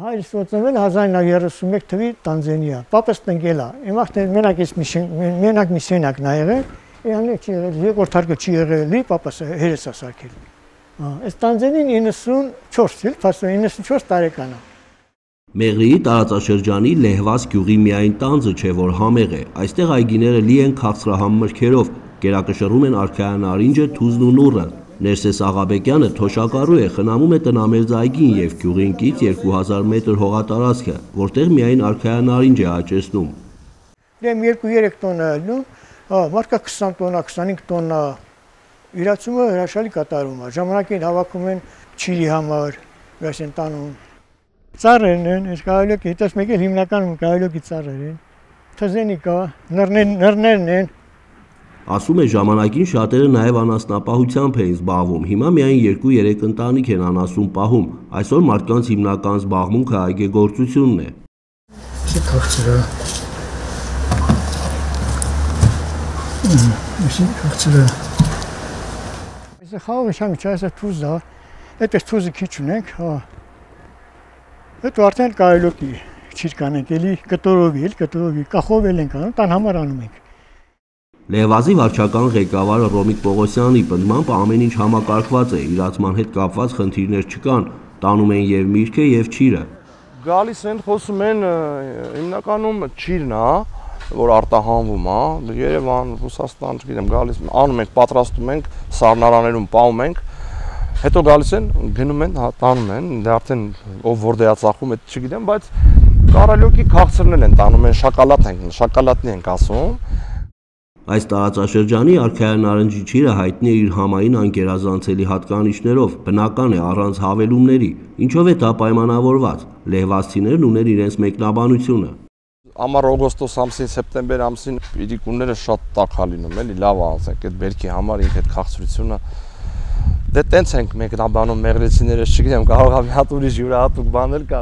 Հայրս ծնվել 1931 թվի Տանզանիա, պապս տնկել է, իմաստը մենակ մի սենյակն ա եղել, Իրանիը չի եղել, երկրորդ հարկը չի եղել, պապս հերս է սարքել։ Այս Տանզանին 94 տարեկան է։ Մեղրիի տարածաշրջանի Լեհվաս գյուղի միայն տանձը չէ, որ համեղ է, այստեղ այգիները լի են քաղցրահամ մրգերով, կերակշռում են արքայանարինջը, թուզն ու նուռը։ Ներսես Աղաբեկյանը թոշակառու է, խնամում է տնամերձ այգին և գյուղին կից 2000 մետր հողատարածքը, որտեղ միայն արքայանարինջ է աճեցնում։ Դեմ 2-3 տոննա ելնում, մարդկա 20 տոննա, 25 տոննա իրացումը հրաշալի կատարում է, ժամանակին հավաքում են չիլի համար, վես են տանում։ Ծառերն են, այս կահալյոկի, հետս մեկ էլ հիմնականում կահալյոկի ծառեր են, թզենի կա, նռներն են։ Ասում է ժամանակին շատերը նաև անասնապահությամբ էին զբաղվում, հիմա միայն 2-3 ընտանիք են անասուն պահում, այսօր մարդկանց հիմնական զբաղմունքը այգեգործությունն է։ Իսկ քաղցրա։ Այս խաղը շամի չէ, այս թուզ է, այդպես թուզը քիչ ունենք, Այդ արդեն կահալյոկի չիր կանենք, էլի կտորովի, կախով էլ ենք անում, տան համար անում ենք։ Լեհվազի վարչական ղեկավար Ռոմիկ Պողոսյանի պնդմամբ ամեն ինչ համակարգված է, իրացման հետ կապված խնդիրներ չկան, տանում են և միրգը և չիրը։ Գալիս են, խոսում են, հիմնականում չիրն է, որ արտահանվում է, Երևան, Ռուսաստան, չգիտեմ, գալիս անում ենք, պատրաստում ենք, սառնարաներում պահում ենք, հետո գալիս են, գնում են, տանում են, դե արդեն ով որտեղ է ծախում, այդ չգիտեմ, բայց կահալյոկի քաղցրն են տանում են, շոկոլադնի ենք ասում։ Այս տարածաշրջանի արքայանարնջի չիրը հայտնի է իր համային անկերազանցելի հատկանիշներով, բնական է առանց հավելումների, ինչով է դա պայմանավորված, լեհվազցիներն ունեն իրենց մեկնաբանությունը։ Ամառ օգոստոս ամսին, սեպտեմբեր ամսին իրիկունները շատ տաք է լինում, էլի լավ ասենք, այդ բերքի համար ինք այդ քաղցրությունը դե տենց ենք մեկնաբանում մեղրեցիները, չգիտեմ, կարող է մի հատ ուրիշ յուրահատուկ բան էլ կա։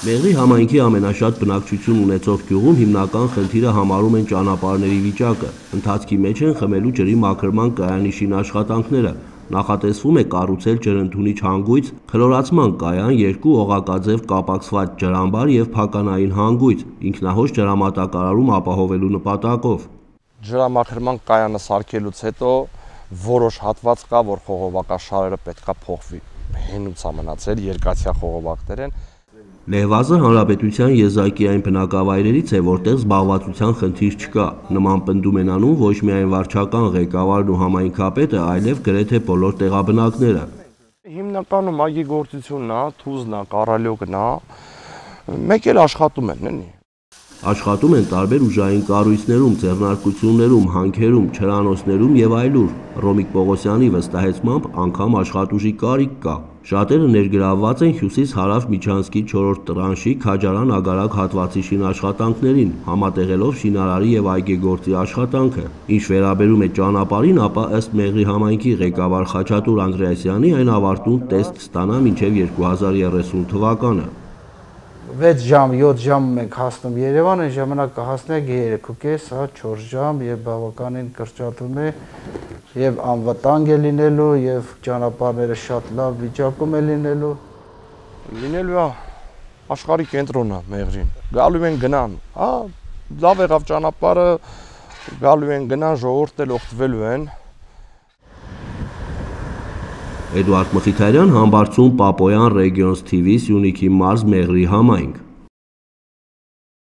Մեղրի համայնքի ամենաշատ բնակչություն ունեցող գյուղում հիմնական խնդիրը համարում են ճանապարհների վիճակը, ընթացքի մեջ են խմելու ջրի մաքրման կայանի շին աշխատանքները, նախատեսվում է կառուցել ջրընդունիչ հանգույց, քլորացման կայան, 2 օղակաձև կապակցված ջրամբար և փականային հանգույց, ինքնահոս ջրամատակարարում ապահովելու նպատակով։ Ջրամաքրման կայանը սարքելուց հետո որոշ հատված կա, որ խողովակաշարերը պետքա փոխվի, հենուց է մնացել, երկաթյա խողովակներ են։ Լեհվազը հանրապետության եզակի այն բնակավայրերից է, որտեղ զբաղվածության խնդիր չկա, նման պնդում են անում ոչ միայն վարչական ղեկավարն ու համայնքապետը, այլև գրեթե բոլոր տեղաբնակները։ Հիմնականում այգեգործությունն է, թուզն է, կահալյոկն է, մեկ էլ աշխատում են, էլի։ Աշխատում են տարբեր ուժային կառույցներում, ձեռնարկություններում, հանքերում, չրանոցներում և այլուր։ Ռոմիկ Պողոսյանի վստահեցմամբ անգամ աշխատուժի կարիք կա։ Շատերը ներգրավված են հյուսիս-հարավ Միջանցքի 4-րդ տրանշի Քաջարան-Ագարակ հատվածի շինաշխատանքներին, համատեղելով շինարարի և այգեգործի աշխատանքը։ Ինչ վերաբերում է ճանապարհին, ապա ըստ Մեղրի համայնքի ղեկավար Խաչատուր Անդրեասյանի այն ավարտուն տեսք կստանա մինչև 2030 թվականը։ 6 ժամ, 7 ժամ մենք հասնում Երևան, այն ժամանակ կհասնենք 3.5, 4 ժամ եւ բավականին կրճատում է եւ անվտանգ է լինելու եւ ճանապարհները շատ լավ վիճակում է լինելու։ Լինելու է աշխարհի կենտրոնը Մեղրին։ Գալու են գնան, լավ եղավ ճանապարհը, գալու են գնան, ժողովուրդը օգտվելու են։ Էդուարդ Մխիթարյան, Համբարձում, Պապոյան, Regions TV, Սյունիքի մարզ, Մեղրի համայնք։